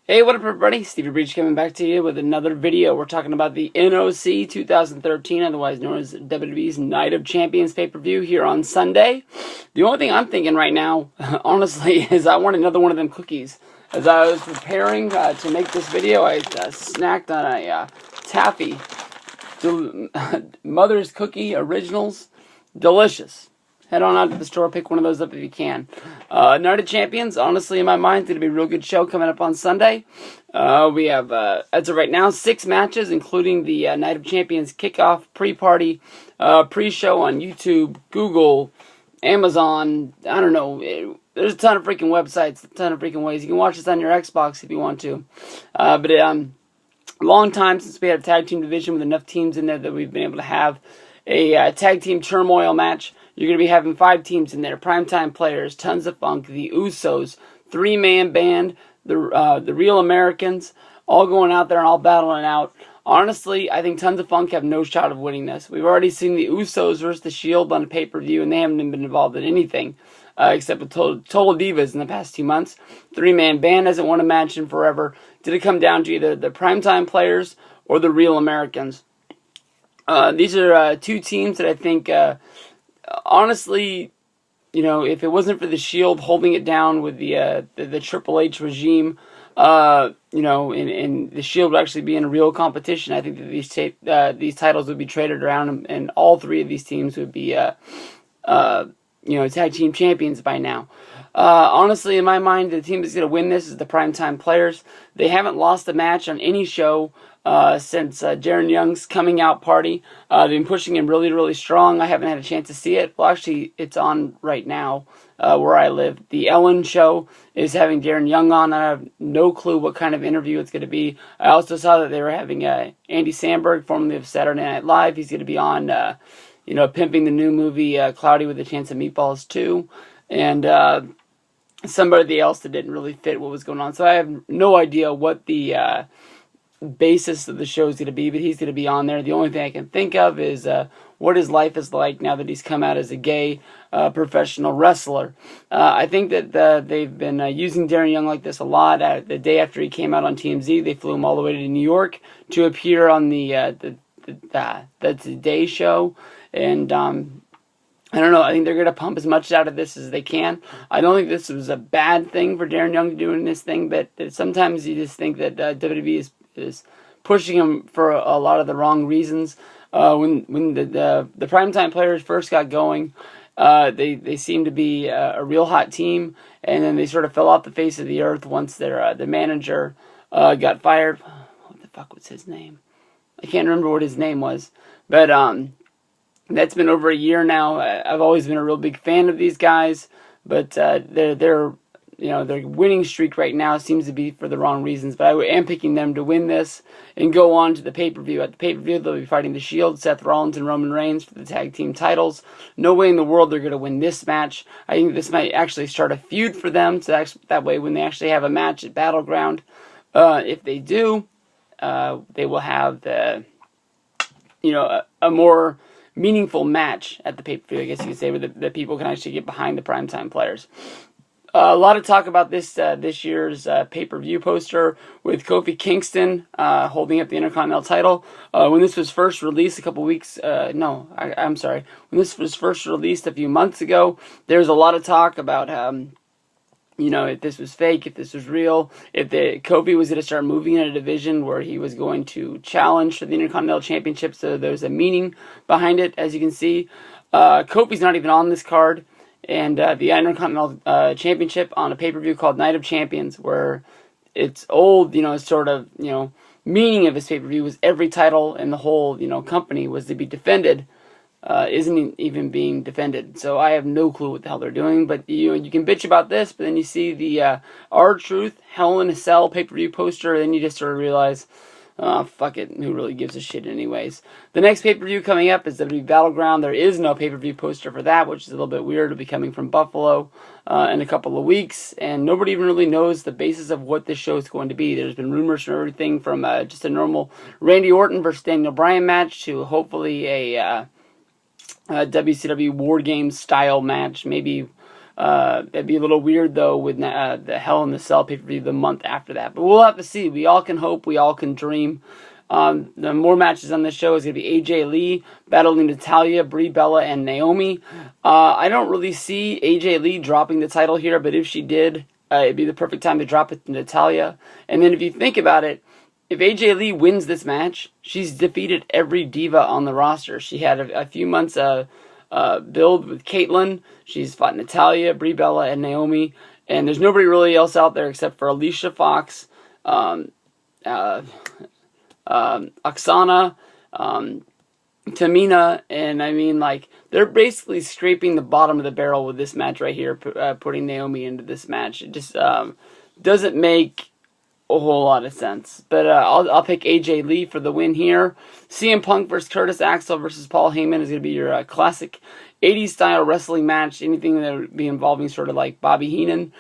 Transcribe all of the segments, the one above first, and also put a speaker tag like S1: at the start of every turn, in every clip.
S1: Hey, what up everybody? Stevie Breach coming back to you with another video. We're talking about the NOC 2013, otherwise known as WWE's Night of Champions pay-per-view here on Sunday. The only thing I'm thinking right now, honestly, is I want another one of them cookies. As I was preparing to make this video, I snacked on a taffy. Mother's Cookie Originals. Delicious. Head on out to the store, pick one of those up if you can. Night of Champions, honestly, in my mind, it's going to be a real good show coming up on Sunday. We have, as of right now, 6 matches, including the Night of Champions kickoff, pre-party, pre-show on YouTube, Google, Amazon, I don't know. There's a ton of freaking websites, a ton of freaking ways. You can watch this on your Xbox if you want to. Long time since we had a tag team division with enough teams in there that we've been able to have a tag team turmoil match. You're going to be having 5 teams in there. Primetime Players, Tons of Funk, the Usos, 3-man band, the Real Americans, all going out there and all battling out. Honestly, I think Tons of Funk have no shot of winning this. We've already seen the Usos versus the Shield on a pay-per-view, and they haven't been involved in anything except with Total Divas in the past 2 months. 3-man band hasn't won a match in forever. Did it come down to either the Primetime Players or the Real Americans? These are 2 teams that I think... honestly, you know, if it wasn't for the Shield holding it down with the Triple H regime, you know, and the Shield would actually be in a real competition, I think that these titles would be traded around, and all 3 of these teams would be, you know, tag team champions by now. Honestly, in my mind, the team that's going to win this is the Primetime Players. They haven't lost a match on any show since Darren Young's coming out party. They've been pushing him really, really strong. I haven't had a chance to see it. Well, actually, it's on right now where I live. The Ellen Show is having Darren Young on. I have no clue what kind of interview it's going to be. I also saw that they were having Andy Samberg, formerly of Saturday Night Live. He's going to be on, you know, pimping the new movie Cloudy with a Chance of Meatballs 2. And somebody else that didn't really fit what was going on. So I have no idea what the basis of the show is going to be, but he's going to be on there. The only thing I can think of is what his life is like now that he's come out as a gay professional wrestler. I think that they've been using Darren Young like this a lot. The day after he came out on TMZ, they flew him all the way to New York to appear on the Today show, and I don't know. I think they're going to pump as much out of this as they can. I don't think this was a bad thing for Darren Young doing this thing, but sometimes you just think that WWE is pushing him for a lot of the wrong reasons. When the Primetime Players first got going, they seemed to be a real hot team, and then they sort of fell off the face of the earth once their manager got fired. What the fuck was his name? I can't remember what his name was, but that's been over a year now. I've always been a real big fan of these guys, but their winning streak right now seems to be for the wrong reasons. But I am picking them to win this and go on to the pay-per-view. At the pay-per-view, they'll be fighting the Shield, Seth Rollins and Roman Reigns for the tag team titles. No way in the world they're going to win this match. I think this might actually start a feud for them, so that way when they actually have a match at Battleground, if they do, they will have the, you know, a more meaningful match at the pay-per-view, I guess you could say, where the people can actually get behind the Primetime Players. A lot of talk about this year's pay-per-view poster with Kofi Kingston holding up the Intercontinental title. When this was first released a couple weeks, I'm sorry. When this was first released a few months ago, there was a lot of talk about you know, if this was fake, if this was real, if Kofi was going to start moving in a division where he was going to challenge for the Intercontinental Championship, so there's a meaning behind it, as you can see. Kofi's not even on this card, and the Intercontinental Championship on a pay-per-view called Night of Champions, where it's old, you know, sort of, you know, meaning of his pay-per-view was every title in the whole, you know, company was to be defended. Isn't even being defended. So I have no clue what the hell they're doing, but you can bitch about this, but then you see the R-Truth Hell in a Cell pay-per-view poster, and then you just sort of realize, fuck it, who really gives a shit anyways. The next pay-per-view coming up is WWE Battleground. There is no pay-per-view poster for that, which is a little bit weird. It'll be coming from Buffalo in a couple of weeks, and nobody even really knows the basis of what this show is going to be. There's been rumors from everything from just a normal Randy Orton versus Daniel Bryan match to hopefully a WCW War Games style match, maybe That'd be a little weird, though, with the Hell in the Cell pay-per-view the month after that. But we'll have to see. We all can hope. We all can dream. The more matches on this show is going to be AJ Lee battling Natalya, Brie Bella, and Naomi. I don't really see AJ Lee dropping the title here, but if she did, it'd be the perfect time to drop it to Natalya. And then if you think about it, if AJ Lee wins this match, she's defeated every diva on the roster. She had a few months build with Caitlyn. She's fought Natalya, Brie Bella, and Naomi. And there's nobody really else out there except for Alicia Fox, Oksana, Tamina, and I mean, like, they're basically scraping the bottom of the barrel with this match right here, putting Naomi into this match. It just doesn't make a whole lot of sense. But I'll pick AJ Lee for the win here. CM Punk versus Curtis Axel versus Paul Heyman is going to be your classic 80s style wrestling match. Anything that would be involving sort of like Bobby Heenan.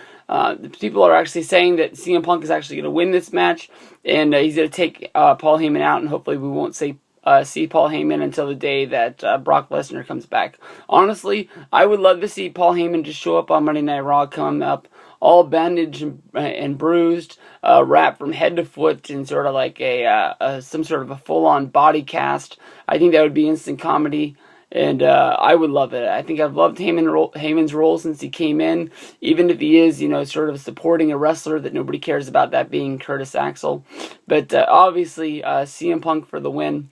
S1: People are actually saying that CM Punk is actually going to win this match, and he's going to take Paul Heyman out, and hopefully we won't see Paul Heyman until the day that Brock Lesnar comes back. Honestly, I would love to see Paul Heyman just show up on Monday Night Raw, come up all bandaged and bruised, wrapped from head to foot in sort of like some sort of a full-on body cast. I think that would be instant comedy. And I would love it. I think I've loved Heyman's role since he came in, even if he is, sort of supporting a wrestler that nobody cares about, that being Curtis Axel. But obviously, CM Punk for the win.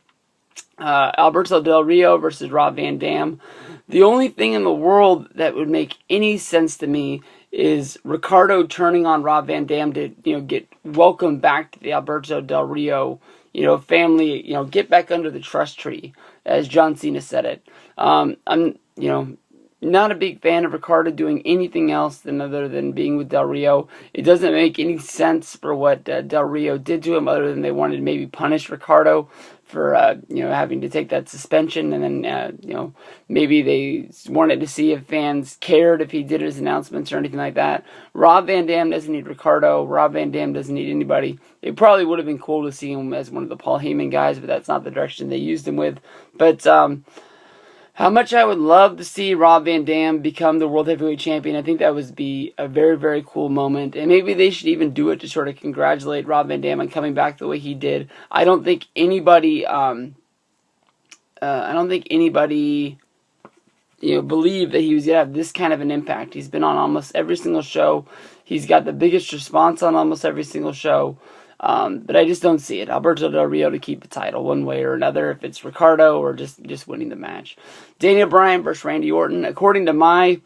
S1: Alberto Del Rio versus Rob Van Dam. The only thing in the world that would make any sense to me is Ricardo turning on Rob Van Dam to, get welcomed back to the Alberto Del Rio, family, get back under the trust tree, as John Cena said it. I'm, not a big fan of Ricardo doing anything else other than being with Del Rio. It doesn't make any sense for what Del Rio did to him, other than they wanted to maybe punish Ricardo for, having to take that suspension, and then, maybe they wanted to see if fans cared if he did his announcements or anything like that. Rob Van Dam doesn't need Ricardo. Rob Van Dam doesn't need anybody. It probably would have been cool to see him as one of the Paul Heyman guys, but that's not the direction they used him with. But, how much I would love to see Rob Van Dam become the World Heavyweight Champion. I think that would be a very, very cool moment. And maybe they should even do it to sort of congratulate Rob Van Dam on coming back the way he did. I don't think anybody, believed that he was going to have this kind of an impact. He's been on almost every single show. He's got the biggest response on almost every single show. But I just don't see it. Alberto Del Rio to keep the title one way or another, if it's Ricardo or just winning the match. Daniel Bryan versus Randy Orton. According to my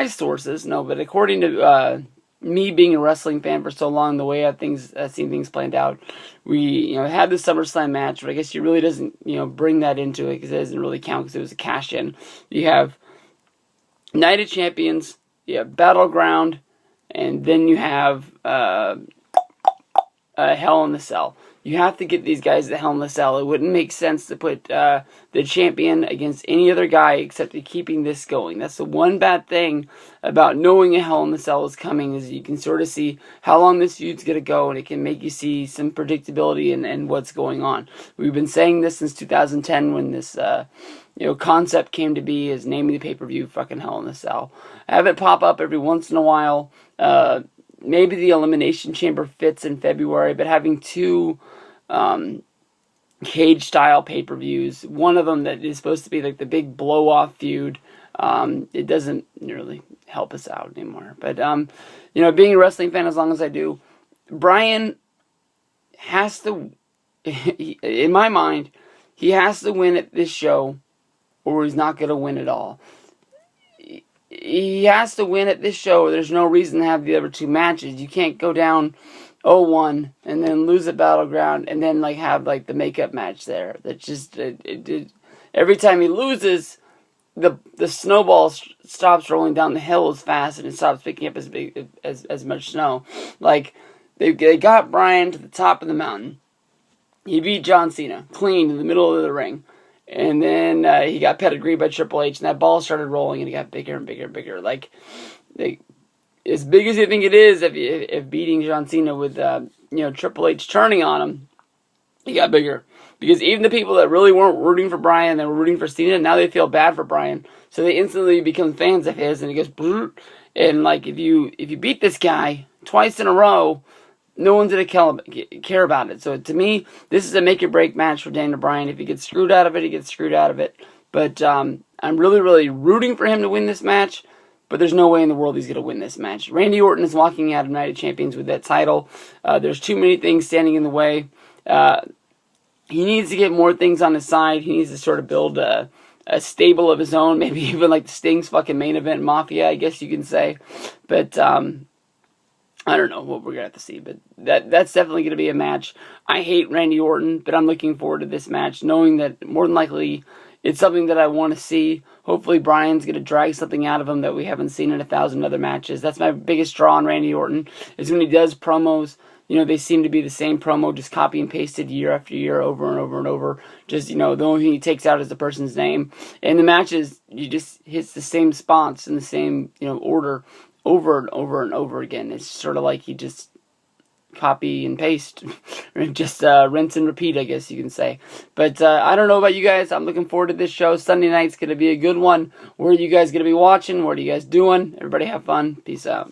S1: sources, no, but according to me being a wrestling fan for so long, the way I've seen things planned out, we had the SummerSlam match, but I guess he really doesn't bring that into it because it doesn't really count because it was a cash in. You have Night of Champions, you have Battleground, and then you have Hell in the Cell. You have to get these guys the Hell in the Cell. It wouldn't make sense to put the champion against any other guy except to keeping this going. That's the one bad thing about knowing a Hell in the Cell is coming, is you can sort of see how long this feud's going to go, and it can make you see some predictability in what's going on. We've been saying this since 2010 when this concept came to be, is naming the pay-per-view fucking Hell in the Cell. Have it pop up every once in a while. Maybe the Elimination Chamber fits in February, but having two cage-style pay-per-views, one of them that is supposed to be like the big blow-off feud, it doesn't really help us out anymore. But, being a wrestling fan as long as I do, Bryan has to, in my mind, he has to win at this show, or he's not going to win at all. He has to win at this show. There's no reason to have the other two matches. You can't go down 0-1 and then lose at Battleground and then have the makeup match there. That just every time he loses, the snowball stops rolling down the hill as fast, and it stops picking up as much snow. They got Bryan to the top of the mountain. He beat John Cena clean in the middle of the ring. And then he got pedigreed by Triple H, and that ball started rolling, and it got bigger and bigger and bigger. As big as you think it is, if beating John Cena with Triple H turning on him, he got bigger. Because even the people that really weren't rooting for Bryan, they were rooting for Cena, now they feel bad for Bryan. So they instantly become fans of his, and he goes, Brr. And like, if you beat this guy twice in a row, no one's going to care about it. So to me, this is a make-or-break match for Daniel Bryan. If he gets screwed out of it, he gets screwed out of it. But I'm really, really rooting for him to win this match. But there's no way in the world he's going to win this match. Randy Orton is walking out of Night of Champions with that title. There's too many things standing in the way. He needs to get more things on his side. He needs to sort of build a stable of his own. Maybe even like the Sting's fucking main event Mafia, I guess you can say. But I don't know what we're going to have to see. But that's definitely going to be a match. I hate Randy Orton, but I'm looking forward to this match, knowing that more than likely it's something that I want to see. Hopefully Bryan's going to drag something out of him that we haven't seen in 1,000 other matches. That's my biggest draw on Randy Orton, is when he does promos. You know, they seem to be the same promo, just copy and pasted year after year, over and over and over. Just, you know, the only thing he takes out is the person's name. And the matches, you just hits the same spots in the same, you know, order over and over and over again. It's sort of like he just copy and paste, just rinse and repeat, I guess you can say. But I don't know about you guys. I'm looking forward to this show. Sunday night's going to be a good one. Where are you guys going to be watching? What are you guys doing? Everybody have fun. Peace out.